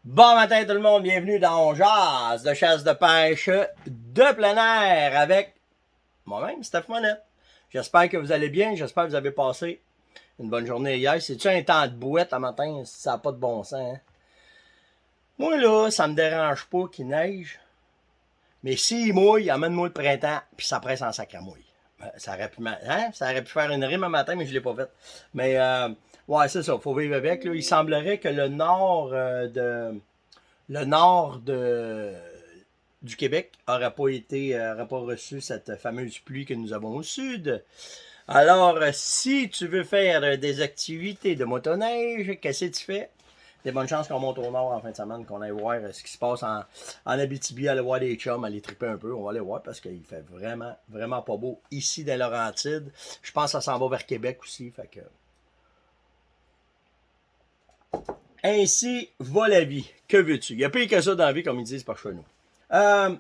Bon matin tout le monde, bienvenue dans On Jase de chasse de pêche de plein air avec moi-même, Steph Monette. J'espère que vous allez bien, j'espère que vous avez passé une bonne journée hier. C'est-tu un temps de bouette le matin? Ça n'a pas de bon sens. Hein? Moi là, ça me dérange pas qu'il neige, mais s'il mouille, amène-moi le printemps, puis ça presse en sac à mouille. Ça aurait pu faire une rime un matin, mais je l'ai pas fait. Mais ouais, c'est ça, faut vivre avec. Là. Il semblerait que le nord du Québec n'aurait pas reçu cette fameuse pluie que nous avons au sud. Alors, si tu veux faire des activités de motoneige, qu'est-ce que tu fais? Des bonnes chances qu'on monte au nord en fin de semaine, qu'on aille voir ce qui se passe en Abitibi, aller voir des chums, aller triper un peu. On va aller voir parce qu'il fait vraiment, vraiment pas beau ici dans Laurentides. Je pense que ça s'en va vers Québec aussi. Fait que ainsi va la vie. Que veux-tu? Il n'y a pire que ça dans la vie, comme ils disent par chez nous. Euh,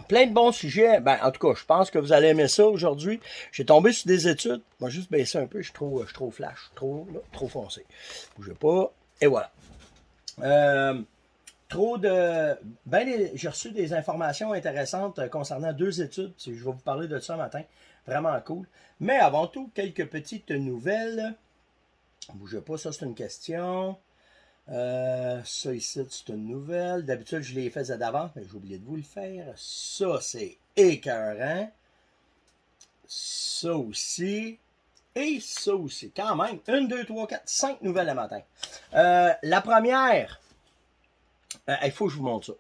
Plein de bons sujets. Ben, en tout cas, je pense que vous allez aimer ça aujourd'hui. J'ai tombé sur des études. Moi, juste baisser un peu. Je suis trop flash, trop foncé. Bougez pas. Et voilà. Euh, Trop de. J'ai reçu des informations intéressantes concernant deux études. Je vais vous parler de ça ce matin. Vraiment cool. Mais avant tout, quelques petites nouvelles. Bougez pas, ça c'est une question. Ça ici, c'est une nouvelle. D'habitude, je les faisais d'avance, mais j'ai oublié de vous le faire. Ça, c'est écœurant. Ça aussi. Et ça aussi. Quand même. Une, deux, trois, quatre, cinq nouvelles le matin. La première. Il faut que je vous montre ça.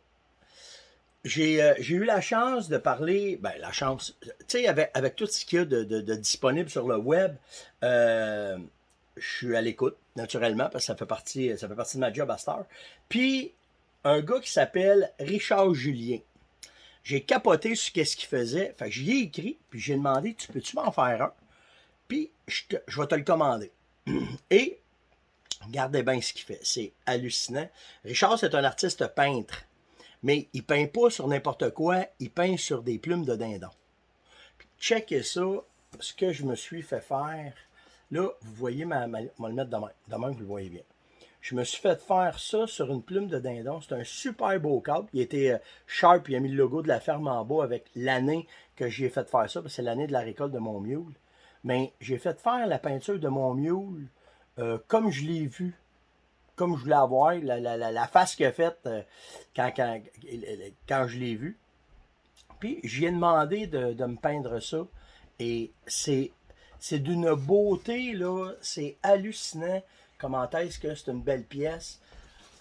J'ai eu la chance de parler, ben la chance, tu sais, avec tout ce qu'il y a de disponible sur le web, euh, je suis à l'écoute, naturellement, parce que ça fait partie de ma job à Star. Puis, un gars qui s'appelle Richard Julien. J'ai capoté sur ce qu'il faisait. Fait que j'y ai écrit, puis j'ai demandé, tu peux-tu m'en faire un? Puis, je vais te le commander. Et, regardez bien ce qu'il fait. C'est hallucinant. Richard, c'est un artiste peintre. Mais il peint pas sur n'importe quoi, il peint sur des plumes de dindon. Puis checkez ça, ce que je me suis fait faire. Là, vous voyez, on va le mettre demain. Demain, vous le voyez bien. Je me suis fait faire ça sur une plume de dindon. C'est un super beau cadre. Il était sharp, il a mis le logo de la ferme en bas avec l'année que j'ai fait faire ça, parce que c'est l'année de la récolte de mon mule. Mais j'ai fait faire la peinture de mon mule comme je l'ai vu, comme je voulais avoir, la face qu'il a faite quand, quand, quand je l'ai vu. Puis j'ai demandé de me peindre ça. Et c'est d'une beauté, là. C'est hallucinant comment est-ce que c'est une belle pièce.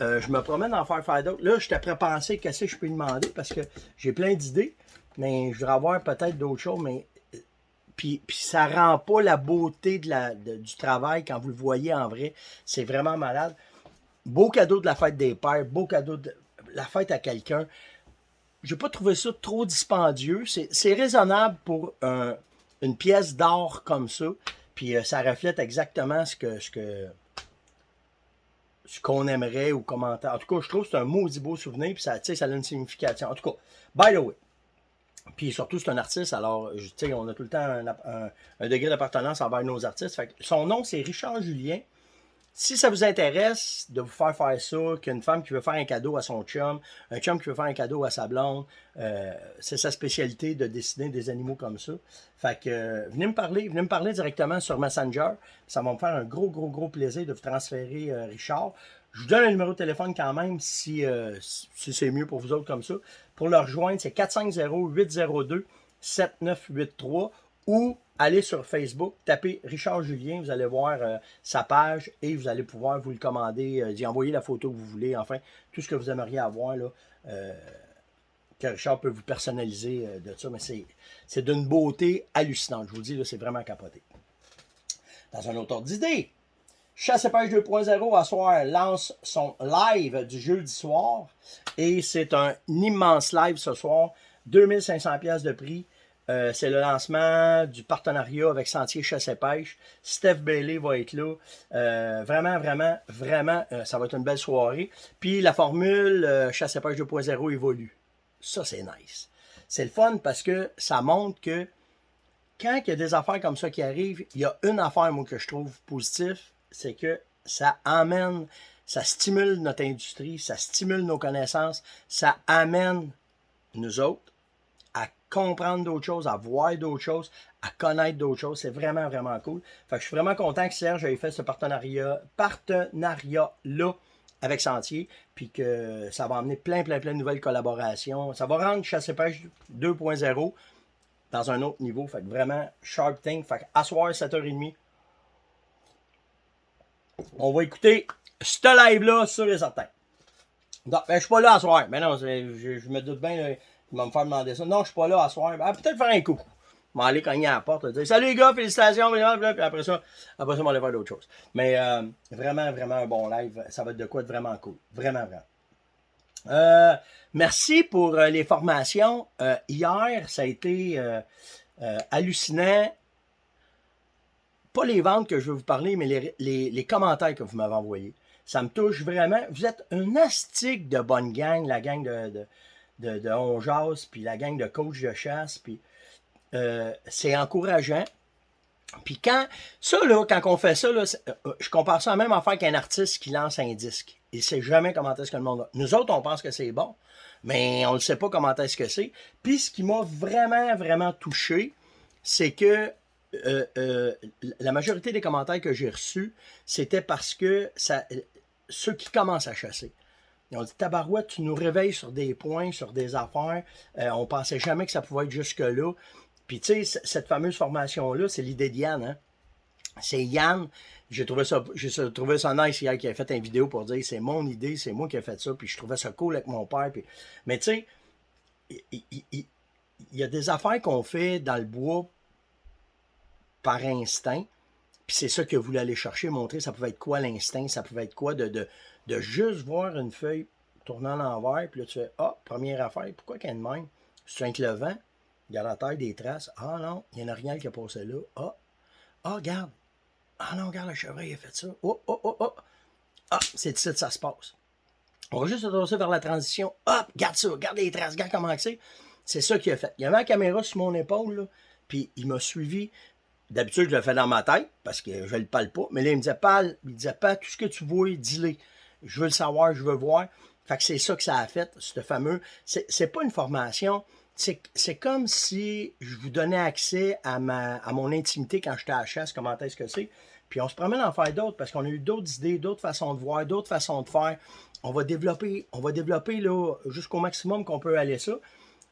Je me promène en faire d'autres. Là, je t'ai prêt à penser qu'est-ce que je peux demander parce que j'ai plein d'idées. Mais je voudrais avoir peut-être d'autres choses. Mais puis ça rend pas la beauté du travail quand vous le voyez en vrai. C'est vraiment malade. Beau cadeau de la fête des pères, beau cadeau de la fête à quelqu'un. J'ai pas trouvé ça trop dispendieux. C'est raisonnable pour une pièce d'art comme ça. Puis ça reflète exactement ce qu'on aimerait ou commenter. En tout cas, je trouve que c'est un maudit beau souvenir. Puis ça, ça a une signification. En tout cas, by the way. Puis surtout, c'est un artiste. Alors, on a tout le temps un degré d'appartenance envers nos artistes. Fait que son nom, c'est Richard Julien. Si ça vous intéresse de vous faire ça, qu'une femme qui veut faire un cadeau à son chum, un chum qui veut faire un cadeau à sa blonde, c'est sa spécialité de dessiner des animaux comme ça. Fait que venez me parler directement sur Messenger. Ça va me faire un gros, gros, gros plaisir de vous transférer Richard. Je vous donne un numéro de téléphone quand même si c'est mieux pour vous autres comme ça. Pour le rejoindre, c'est 450-802-7983 ou allez sur Facebook, tapez Richard Julien, vous allez voir sa page et vous allez pouvoir vous le commander, d'y envoyer la photo que vous voulez, enfin, tout ce que vous aimeriez avoir, là, que Richard peut vous personnaliser de ça, mais c'est d'une beauté hallucinante. Je vous le dis, là, c'est vraiment capoté. Dans un autre ordre d'idée, Chasse et pêche 2.0 à soir lance son live du jeudi soir et c'est un immense live ce soir, 2500 pièces de prix. C'est le lancement du partenariat avec Sentier Chasse et Pêche. Steph Bailey va être là. Vraiment, vraiment, vraiment, ça va être une belle soirée. Puis la formule Chasse et Pêche 2.0 évolue. Ça, c'est nice. C'est le fun parce que ça montre que quand il y a des affaires comme ça qui arrivent, il y a une affaire, moi, que je trouve positive, c'est que ça emmène ça stimule notre industrie, ça stimule nos connaissances, ça amène nous autres à comprendre d'autres choses, à voir d'autres choses, à connaître d'autres choses. C'est vraiment, vraiment cool. Fait que je suis vraiment content que Serge ait fait ce partenariat-là avec Sentier, puis que ça va amener plein de nouvelles collaborations. Ça va rendre Chasse et Pêche 2.0 dans un autre niveau. Fait que vraiment, sharp thing. Fait que à soir, 7h30, on va écouter ce live-là, sûr et certain. Non, ben, je suis pas là à soir. Mais non, je me doute bien, là, il va me faire demander ça. Non, je suis pas là à soir. Ben, peut-être faire un coup. Je vais aller cogner à la porte, dire salut les gars, félicitations, puis après ça, on va aller faire d'autres choses. Mais vraiment, vraiment un bon live. Ça va être de quoi de vraiment cool. Vraiment, vraiment. Merci pour les formations. Hier, ça a été hallucinant. Pas les ventes que je vais vous parler, mais les commentaires que vous m'avez envoyés. Ça me touche vraiment. Vous êtes un astique de bonne gang, la gang de On Jase, puis la gang de coach de chasse, puis c'est encourageant. Puis quand on fait ça, là, je compare ça à la même affaire qu'un artiste qui lance un disque. Il ne sait jamais comment est-ce que le monde va. Nous autres, on pense que c'est bon, mais on ne sait pas comment est-ce que c'est. Puis ce qui m'a vraiment, vraiment touché, c'est que la majorité des commentaires que j'ai reçus, c'était parce que ceux qui commencent à chasser. Ils ont dit, tabarouette, tu nous réveilles sur des points, sur des affaires. On pensait jamais que ça pouvait être jusque-là. Puis, tu sais, cette fameuse formation-là, c'est l'idée de Yann. Hein? C'est Yann. J'ai trouvé ça nice hier qui a fait une vidéo pour dire, c'est mon idée, c'est moi qui ai fait ça. Puis, je trouvais ça cool avec mon père. Puis... Mais, tu sais, il y a des affaires qu'on fait dans le bois par instinct. Puis, c'est ça que vous voulez aller chercher, montrer. Ça pouvait être quoi l'instinct? Ça pouvait être quoi de juste voir une feuille tournant à l'envers, puis là, tu fais, première affaire, pourquoi qu'il y a de même? C'est avec le vent, il y a la taille des traces. Ah non, il y a un orignal qui a passé là. Regarde. Ah non, regarde, le chevreuil a fait ça. C'est ici que ça se passe. On va juste se tourner vers la transition. Regarde ça, regarde les traces, regarde comment c'est. C'est ça qu'il a fait. Il y avait la caméra sur mon épaule, là, puis il m'a suivi. D'habitude, je le fais dans ma tête, parce que je le parle pas. Mais là, il me disait, pas tout ce que tu vois, dis-le. Je veux le savoir, je veux voir. Fait que c'est ça que ça a fait, ce fameux. C'est pas une formation. C'est comme si je vous donnais accès à mon intimité quand j'étais à la chasse, comment est-ce que c'est. Puis on se promène à en faire d'autres parce qu'on a eu d'autres idées, d'autres façons de voir, d'autres façons de faire. On va développer là, jusqu'au maximum qu'on peut aller ça.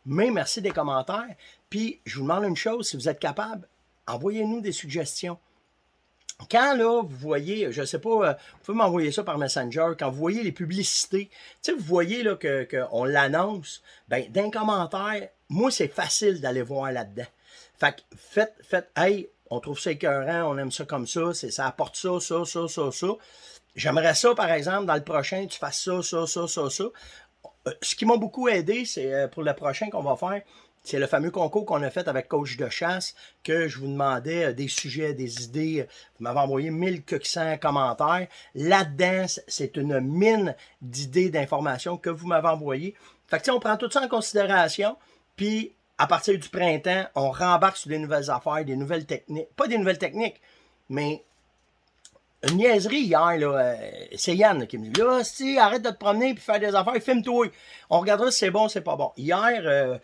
Mais merci des commentaires. Puis je vous demande une chose, si vous êtes capable, envoyez-nous des suggestions. Quand là, vous voyez, je ne sais pas, vous pouvez m'envoyer ça par Messenger, quand vous voyez les publicités, tu sais, vous voyez là qu'on l'annonce, ben d'un commentaire, moi c'est facile d'aller voir là-dedans. Fait que faites, hey, on trouve ça écœurant, on aime ça comme ça, ça apporte ça. J'aimerais ça, par exemple, dans le prochain, tu fasses ça. Ce qui m'a beaucoup aidé, c'est pour le prochain qu'on va faire, c'est le fameux concours qu'on a fait avec Coach de chasse, que je vous demandais des sujets, des idées. Vous m'avez envoyé 1400 commentaires. Là-dedans, c'est une mine d'idées, d'informations que vous m'avez envoyées. Fait que, on prend tout ça en considération, puis à partir du printemps, on rembarque sur des nouvelles affaires, des nouvelles techniques. Pas des nouvelles techniques, mais une niaiserie hier, là, c'est Yann là, qui me dit là, si, arrête de te promener et faire des affaires, filme-toi. On regardera si c'est bon, c'est pas bon. Hier,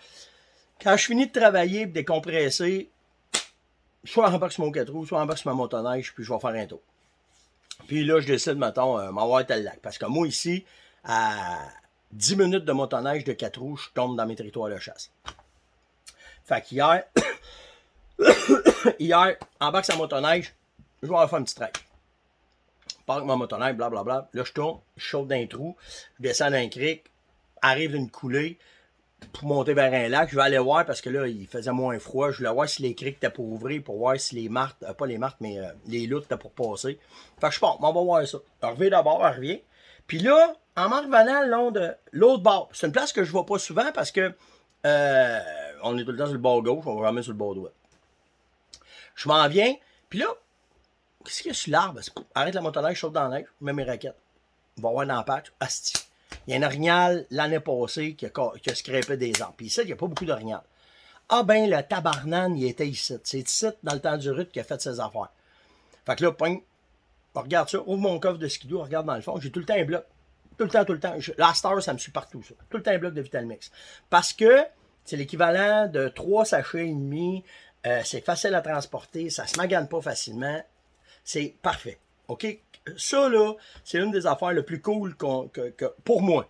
quand je finis de travailler et de décompresser, soit en embarque sur mon 4 roues, soit en embarque sur ma motoneige, puis je vais faire un tour. Puis là, je décide, mettons, m'envoyer tel lac. Parce que moi, ici, à 10 minutes de motoneige de 4 roues, je tombe dans mes territoires de chasse. Fait qu'hier, embarque sur la motoneige, je vais aller faire un petit trek. Parque ma motoneige, blablabla. Là, je tourne, je saute d'un trou, je descends d'un cric, arrive d'une coulée, pour monter vers un lac, je vais aller voir parce que là, il faisait moins froid. Je voulais voir si les criques étaient pour ouvrir, pour voir si les martes, pas les martes, mais les loutres étaient pour passer. Fait que je pars, on va voir ça. Je reviens d'abord, je reviens. Puis là, en m'en revenant le long de l'autre bord, c'est une place que je ne vois pas souvent parce que on est tout le temps sur le bord gauche, on va jamais sur le bord droit. Je m'en viens, puis là, qu'est-ce qu'il y a sur l'arbre? Arrête la motoneige, je saute dans la neige, je mets mes raquettes. On va voir dans le patch. Asti. Il y a un orignal l'année passée qui a scrapé des arbres. Puis ici, il n'y a pas beaucoup d'orignal. Ah ben, le tabarnane, il était ici. C'est ici, dans le temps du rut, qu'il a fait ses affaires. Fait que là, poing, regarde ça, ouvre mon coffre de skidoo, regarde dans le fond, j'ai tout le temps un bloc. Tout le temps, tout le temps. La Star, ça me suit partout, ça. Tout le temps un bloc de Vitalmix. Parce que c'est l'équivalent de 3 sachets et demi. C'est facile à transporter, ça se magane pas facilement. C'est parfait. OK? Ça, là, c'est une des affaires les plus cool pour moi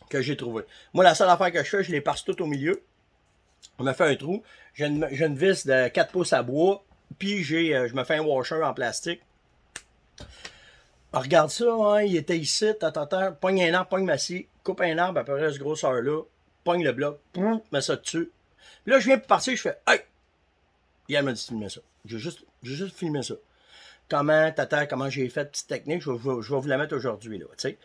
que j'ai trouvé. Moi, la seule affaire que je fais, je les passe tout au milieu. On me fait un trou. J'ai une vis de 4 pouces à bois. Puis je me fais un washer en plastique. Alors, regarde ça, hein, il était ici, pogne un arbre, pogne ma scie, coupe un arbre à peu près ce grosseur-là, pogne le bloc, mets ça dessus. Puis là, je viens pour partir, je fais « Hey! » Il m'a dit de filmer ça. J'ai juste filmé ça. Comment j'ai fait, petite technique, je vais vous la mettre aujourd'hui, là, tu sais.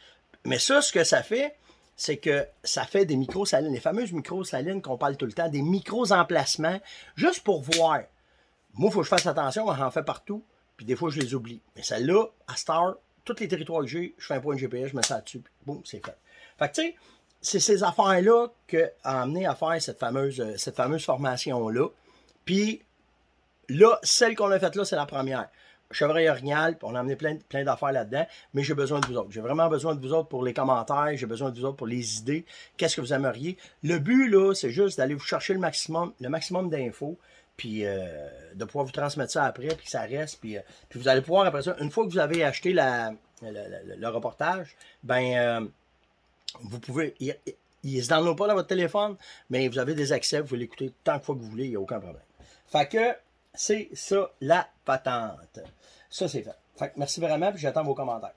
Mais ça, ce que ça fait, c'est que ça fait des micro-salines, les fameuses micro-salines qu'on parle tout le temps, des micro-emplacements, juste pour voir. Moi, il faut que je fasse attention, j'en fais partout, puis des fois, je les oublie. Mais celle-là, à Star, tous les territoires que j'ai, je fais un point de GPS, je mets ça dessus, puis boum, c'est fait. Fait que, tu sais, c'est ces affaires-là qui ont amené à faire cette fameuse formation-là. Puis, là, celle qu'on a faite là, c'est la première. Chevreuil orignal, on a amené plein d'affaires là-dedans, mais j'ai besoin de vous autres. J'ai vraiment besoin de vous autres pour les commentaires, j'ai besoin de vous autres pour les idées. Qu'est-ce que vous aimeriez? Le but, là, c'est juste d'aller vous chercher le maximum d'infos, puis de pouvoir vous transmettre ça après, puis que ça reste, puis vous allez pouvoir, après ça, une fois que vous avez acheté le reportage, ben, vous pouvez, il ne se download pas dans votre téléphone, mais vous avez des accès, vous pouvez l'écouter tant de fois que vous voulez, il n'y a aucun problème. Fait que, c'est ça, la patente. Ça, c'est fait. Fait que merci vraiment, puis j'attends vos commentaires.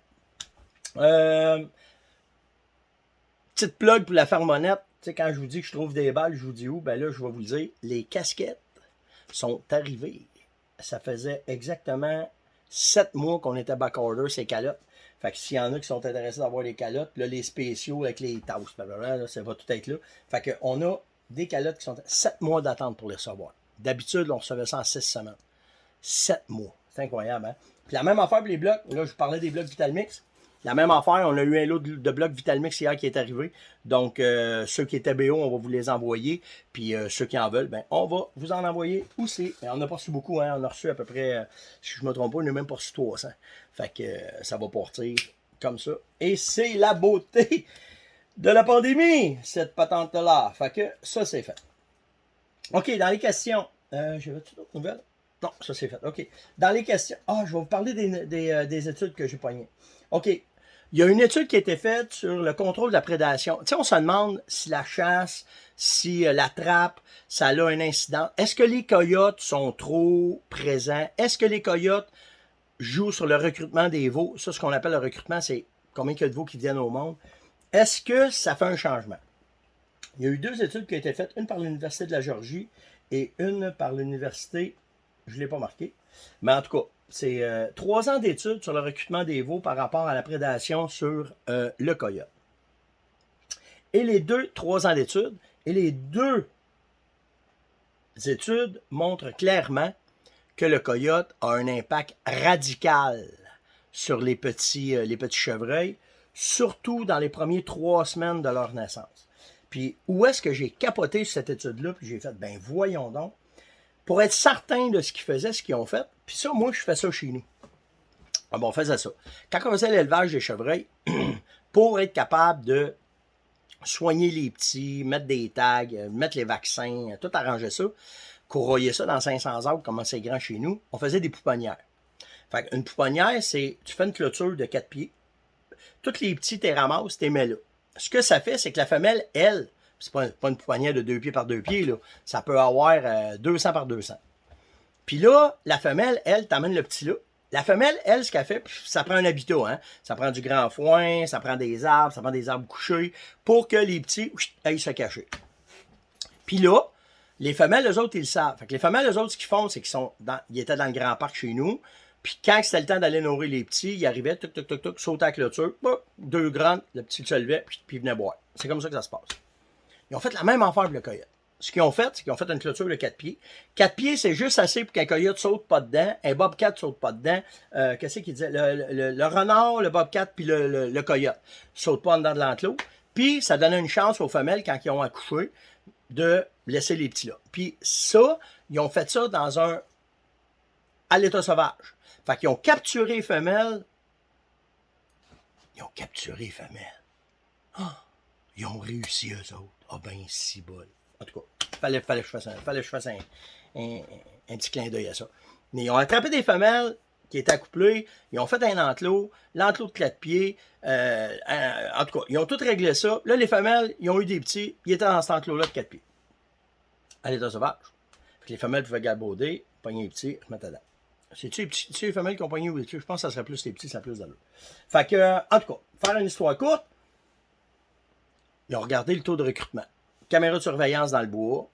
Petite plug pour la fermonnette. Tu sais, quand je vous dis que je trouve des balles, je vous dis où? Ben là, je vais vous le dire. Les casquettes sont arrivées. Ça faisait exactement 7 mois qu'on était back-order ces calottes. Fait que s'il y en a qui sont intéressés d'avoir les calottes, là, les spéciaux avec les tasses, là, ça va tout être là. Fait qu'on a des calottes qui sont 7 mois d'attente pour les recevoir. D'habitude, on recevait ça en 6 semaines. 7 mois. C'est incroyable, hein? Puis la même affaire pour les blocs. Là, je vous parlais des blocs Vitalmix. La même affaire, on a eu un lot de blocs Vitalmix hier qui est arrivé. Donc, ceux qui étaient BO, on va vous les envoyer. Puis ceux qui en veulent, ben, on va vous en envoyer aussi. Mais on n'a pas reçu beaucoup, hein? On a reçu à peu près, si je ne me trompe pas, on n'a même pas reçu 300. Fait que ça va partir comme ça. Et c'est la beauté de la pandémie, cette patente-là. Fait que ça, c'est fait. OK, dans les questions. J'avais-tu d'autres nouvelles? Non, ça c'est fait. OK. Dans les questions. Ah, je vais vous parler des études que j'ai pognées. OK. Il y a une étude qui a été faite sur le contrôle de la prédation. Tu sais, on se demande si la chasse, si la trappe, ça a un incident. Est-ce que les coyotes sont trop présents? Est-ce que les coyotes jouent sur le recrutement des veaux? Ça, ce qu'on appelle le recrutement, c'est combien il y a de veaux qui viennent au monde. Est-ce que ça fait un changement? Il y a eu 2 études qui ont été faites, une par l'Université de la Géorgie et une par l'Université, je ne l'ai pas marqué, mais en tout cas, c'est 3 ans d'études sur le recrutement des veaux par rapport à la prédation sur le coyote. Et 3 ans d'études, et les 2 études montrent clairement que le coyote a un impact radical sur les petits chevreuils, surtout dans les premiers 3 semaines de leur naissance. Puis, où est-ce que j'ai capoté sur cette étude-là, puis j'ai fait, ben voyons donc, pour être certain de ce qu'ils faisaient, ce qu'ils ont fait, puis ça, moi, je fais ça chez nous. Ah bon, on faisait ça. Quand on faisait l'élevage des chevreuils, pour être capable de soigner les petits, mettre des tags, mettre les vaccins, tout arranger ça, corroyer ça dans 500 arbres, comme c'est grand chez nous, on faisait des pouponnières. Fait qu'une pouponnière, c'est, tu fais une clôture de 4 pieds, tous les petits, t'es ramasses, t'es mets là. Ce que ça fait, c'est que la femelle, elle, c'est pas une pouponnière de 2 pieds par 2 pieds, là. Ça peut avoir 200 par 200. Puis là, la femelle, elle, t'amène le petit là. La femelle, elle, ce qu'elle fait, ça prend un habitat, hein. Ça prend du grand foin, ça prend des arbres couchés, pour que les petits aillent se cacher. Puis là, les femelles, eux autres, ils le savent. Fait que les femelles, eux autres, ce qu'ils font, c'est ils étaient dans le grand parc chez nous. Puis quand c'était le temps d'aller nourrir les petits, ils arrivaient, sautaient à la clôture, 2 grandes, le petit se levait, puis ils venaient boire. C'est comme ça que ça se passe. Ils ont fait la même affaire pour le coyote. Ce qu'ils ont fait, c'est qu'ils ont fait une clôture de 4 pieds. 4 pieds, c'est juste assez pour qu'un coyote saute pas dedans, un bobcat saute pas dedans. Qu'est-ce qu'il disait? Le renard, le bobcat, puis le coyote saute pas en dedans de l'enclos. Puis ça donnait une chance aux femelles, quand ils ont accouché, de laisser les petits là. Puis ça, ils ont fait ça à l'état sauvage. Fait qu'ils ont capturé les femelles. Ils ont capturé les femelles. Ah! Ils ont réussi, eux autres. Ah ben, si bol. En tout cas, fallait que je fasse un petit clin d'œil à ça. Mais ils ont attrapé des femelles qui étaient accouplées. Ils ont fait un l'enclos de 4 pieds. En tout cas, ils ont tout réglé ça. Là, les femelles, ils ont eu des petits. Ils étaient dans cet enclos-là de 4 pieds. À l'état sauvage. Fait que les femelles pouvaient galbauder, pogner les petits, remettre dedans. C'est-tu les femelles qui ont pogné ou les petits? Je pense que ça serait plus les petits, ça a plus d'allure. Fait que, en tout cas, faire une histoire courte, ils ont regardé le taux de recrutement. Caméra de surveillance dans le bois,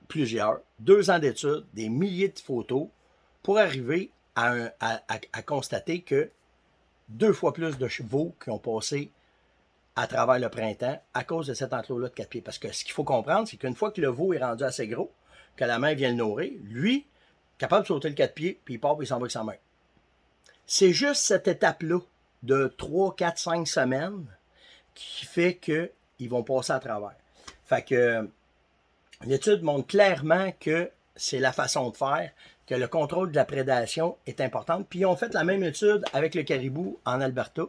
plusieurs, 2 ans d'études, des milliers de photos, pour arriver à constater que 2 fois plus de chevaux qui ont passé à travers le printemps à cause de cet enclos-là de 4 pieds. Parce que ce qu'il faut comprendre, c'est qu'une fois que le veau est rendu assez gros, que la main vient le nourrir, lui, capable de sauter le 4 pieds, puis il part, puis il s'en va avec sa main. C'est juste cette étape-là de 3, 4, 5 semaines qui fait qu'ils vont passer à travers. Fait que l'étude montre clairement que c'est la façon de faire, que le contrôle de la prédation est important. Puis ils ont fait la même étude avec le caribou en Alberta.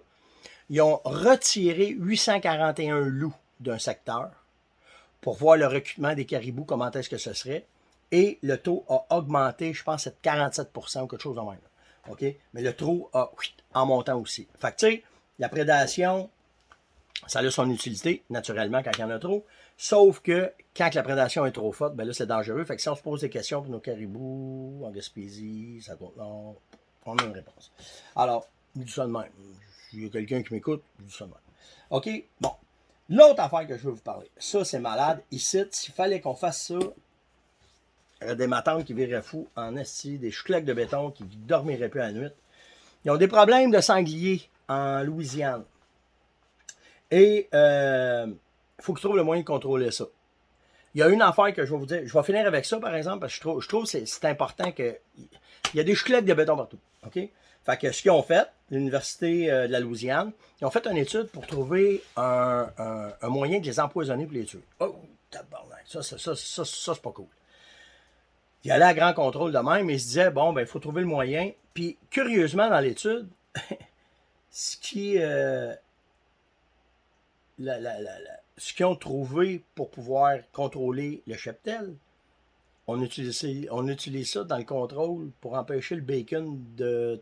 Ils ont retiré 841 loups d'un secteur pour voir le recrutement des caribous, comment est-ce que ce serait. Et le taux a augmenté, je pense, c'est 47% ou quelque chose de même. OK? Mais le taux a en montant aussi. Fait que, tu sais, la prédation, ça a son utilité, naturellement, quand il y en a trop. Sauf que, quand la prédation est trop forte, ben là, c'est dangereux. Fait que si on se pose des questions pour nos caribous, en Gaspésie, ça compte, non, on a une réponse. Alors, je dis ça de même. S'il y a quelqu'un qui m'écoute, je dis ça de même. OK? Bon. L'autre affaire que je veux vous parler, ça, c'est malade. Ici, s'il fallait qu'on fasse ça, il y aurait des matantes qui viraient fous en esti, des chouclaques de béton qui ne dormiraient plus à la nuit. Ils ont des problèmes de sangliers en Louisiane. Et il faut qu'ils trouvent le moyen de contrôler ça. Il y a une affaire que je vais vous dire. Je vais finir avec ça, par exemple, parce que je trouve que c'est important que. Il y a des chouclaques de béton partout. OK? Fait que ce qu'ils ont fait, l'Université de la Louisiane, ils ont fait une étude pour trouver un moyen de les empoisonner pour les tuer. Oh, tabarnak. Ça, c'est pas cool. Il allait à grand contrôle de même, et il se disait, bon, ben, il faut trouver le moyen. Puis, curieusement, dans l'étude, ce qu'ils ont trouvé pour pouvoir contrôler le cheptel, on utilise ça dans le contrôle pour empêcher le bacon de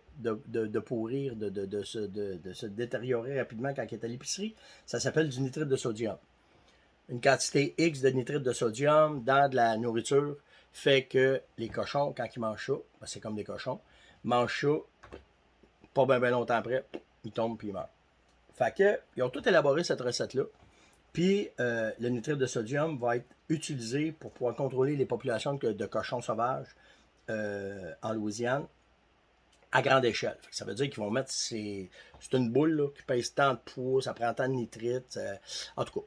pourrir, de se détériorer rapidement quand il est à l'épicerie. Ça s'appelle du nitrite de sodium. Une quantité X de nitrite de sodium dans de la nourriture fait que les cochons, quand ils mangent ça, ben c'est comme des cochons, mangent ça, pas bien longtemps après, ils tombent puis ils meurent. Fait que, ils ont tout élaboré cette recette-là. Puis, le nitrite de sodium va être utilisé pour pouvoir contrôler les populations de cochons sauvages en Louisiane à grande échelle. Fait que ça veut dire qu'ils vont mettre, c'est une boule là, qui pèse tant de poids, ça prend tant de nitrite. En tout cas,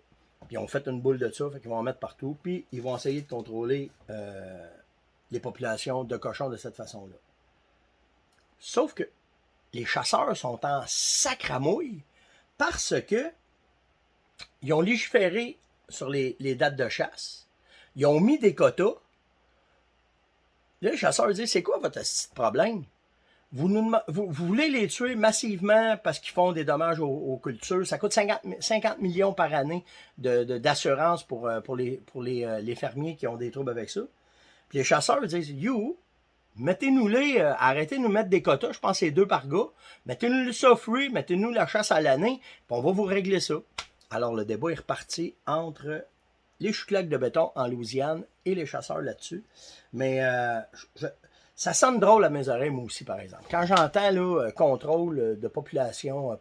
puis ils ont fait une boule de ça, fait qu'ils vont en mettre partout. Puis, ils vont essayer de contrôler les populations de cochons de cette façon-là. Sauf que les chasseurs sont en sacramouille parce que ils ont légiféré sur les dates de chasse. Ils ont mis des quotas. Là, les chasseurs disent, c'est quoi votre problème? Vous voulez les tuer massivement parce qu'ils font des dommages aux cultures. Ça coûte 50 millions par année d'assurance pour les fermiers qui ont des troubles avec ça. Puis les chasseurs disent, you, mettez-nous-les, arrêtez de nous mettre des quotas, je pense que c'est 2 par gars. Mettez-nous ça free, mettez-nous la chasse à l'année, puis on va vous régler ça. Alors, le débat est reparti entre les chouclaques de béton en Louisiane et les chasseurs là-dessus. Mais ça sonne drôle à mes oreilles, moi aussi, par exemple. Quand j'entends là, contrôle de population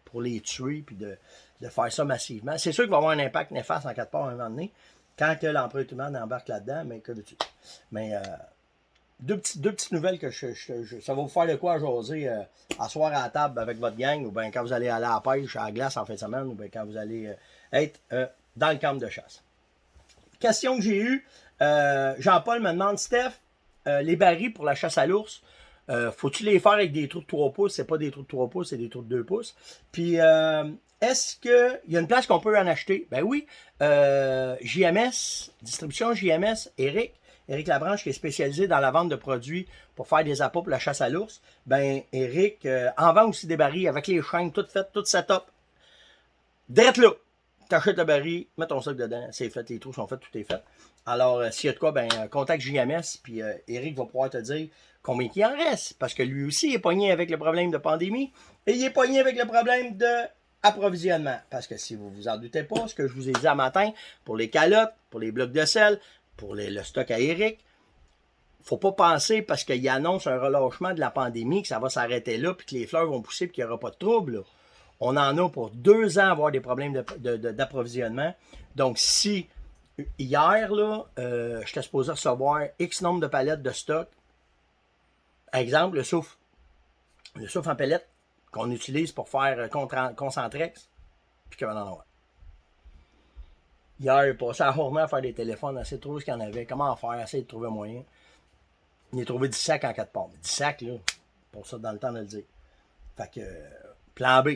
pour les tuer puis de faire ça massivement, c'est sûr qu'il va y avoir un impact néfaste en quelque part à un moment donné, quand l'empreinte humaine embarque là-dedans, mais que veux-tu? Mais deux petites nouvelles que ça va vous faire de quoi à jaser asseoir à la table avec votre gang, ou bien quand vous allez aller à la pêche, à la glace en fin de semaine, ou bien quand vous allez être dans le camp de chasse. Question que j'ai eue, Jean-Paul me demande, Steph, les barils pour la chasse à l'ours, faut-tu les faire avec des trous de 3 pouces? C'est pas des trous de 3 pouces, c'est des trous de 2 pouces. Puis, est-ce qu'il y a une place qu'on peut en acheter? Ben oui, JMS, distribution JMS, Eric, Éric Labranche, qui est spécialisé dans la vente de produits pour faire des appâts pour la chasse à l'ours. Ben, Éric en vend aussi des barils avec les chaînes toutes faites, toutes setup. Drette là, t'achètes le baril, mets ton sac dedans, c'est fait, les trous sont faits, tout est fait. Alors, s'il y a de quoi, ben, contacte JMS, puis Éric va pouvoir te dire combien il en reste, parce que lui aussi est pogné avec le problème de pandémie, et il est pogné avec le problème de approvisionnement. Parce que si vous vous en doutez pas, ce que je vous ai dit à matin, pour les calottes, pour les blocs de sel, pour le stock à Éric, faut pas penser parce qu'il annonce un relâchement de la pandémie que ça va s'arrêter là, puis que les fleurs vont pousser, puis qu'il n'y aura pas de trouble, là. On en a pour 2 ans à avoir des problèmes d'approvisionnement. Donc, si hier, là, j'étais supposé recevoir X nombre de palettes de stock, exemple, le souffle en pellette qu'on utilise pour faire Concentrex, puis qu'il va en avoir. Hier, il est passé à la journée à faire des téléphones, essayer de trouver ce qu'il y en avait, comment faire, essayer de trouver un moyen. Il a trouvé 10 sacs en 4 parts. 10 sacs, là, pour ça, dans le temps de le dire. Fait que, plan B.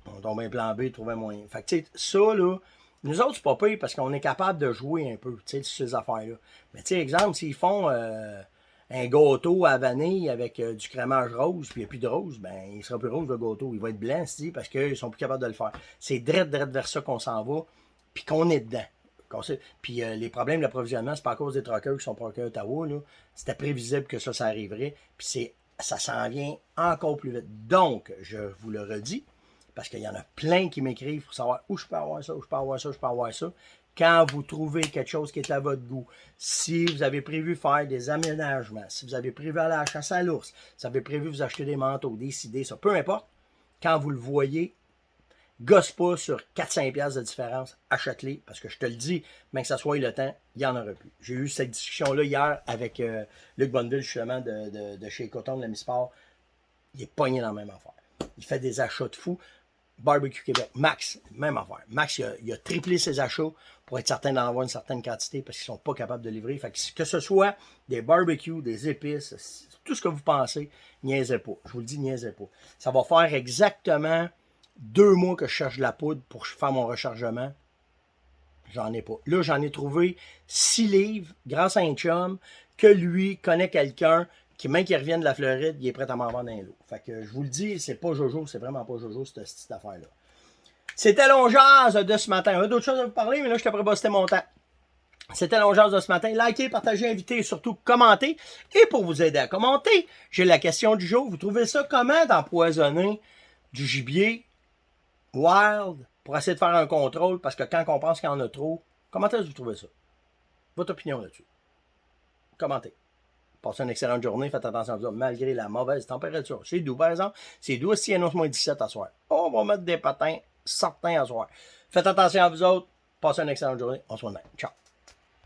On tombe un plan B, trouver un moyen. Fait que, tu sais, ça, là, nous autres, c'est pas pire parce qu'on est capable de jouer un peu, tu sais, sur ces affaires-là. Mais, tu sais, exemple, s'ils font un gâteau à vanille avec du crémage rose, puis il n'y a plus de rose, ben, il sera plus rose, le gâteau. Il va être blanc, si, parce qu'ils sont plus capables de le faire. C'est drette vers ça qu'on s'en va, puis qu'on est dedans. Puis les problèmes d'approvisionnement, c'est pas à cause des truckers qui sont parqués à Ottawa, là. C'était prévisible que ça arriverait, puis ça s'en vient encore plus vite. Donc, je vous le redis, parce qu'il y en a plein qui m'écrivent pour savoir où je peux avoir ça, où je peux avoir ça, où je peux avoir ça. Quand vous trouvez quelque chose qui est à votre goût, si vous avez prévu faire des aménagements, si vous avez prévu aller à la chasse à l'ours, si vous avez prévu vous acheter des manteaux, des idées, ça, peu importe, quand vous le voyez, gosse pas sur 4-5$ de différence, achète-les, parce que je te le dis, même que ça soit le temps, il n'y en aura plus. J'ai eu cette discussion-là hier avec Luc Bonneville, justement, de chez Coton, de la Misport. Il est pogné dans la même affaire. Il fait des achats de fou. Barbecue Québec, Max, même affaire. Max, il a triplé ses achats pour être certain d'en avoir une certaine quantité parce qu'ils ne sont pas capables de livrer. Fait que ce soit des barbecues, des épices, tout ce que vous pensez, niaisez pas. Je vous le dis, niaisez pas. Ça va faire exactement 2 mois que je cherche de la poudre pour faire mon rechargement. J'en ai pas. Là, j'en ai trouvé 6 livres grâce à un chum que lui connaît quelqu'un qui, même qu'il revienne de la Floride, il est prêt à m'en vendre un lot. Fait que je vous le dis, c'est pas Jojo, c'est vraiment pas Jojo, cette affaire-là. C'était l'ongeance de ce matin. Il y a d'autres choses à vous parler, mais là, je t'ai préposté mon temps. C'était l'ongeance de ce matin. Likez, partagez, invitez et surtout commentez. Et pour vous aider à commenter, j'ai la question du jour. Vous trouvez ça comment d'empoisonner du gibier wild pour essayer de faire un contrôle? Parce que quand on pense qu'il y en a trop, comment est-ce que vous trouvez ça? Votre opinion là-dessus. Commentez. Passez une excellente journée. Faites attention à vous autres, malgré la mauvaise température. C'est doux, par exemple. C'est doux si il annonce moins 17 à soir. On va mettre des patins certains à soir. Faites attention à vous autres. Passez une excellente journée. On se voit demain. Ciao.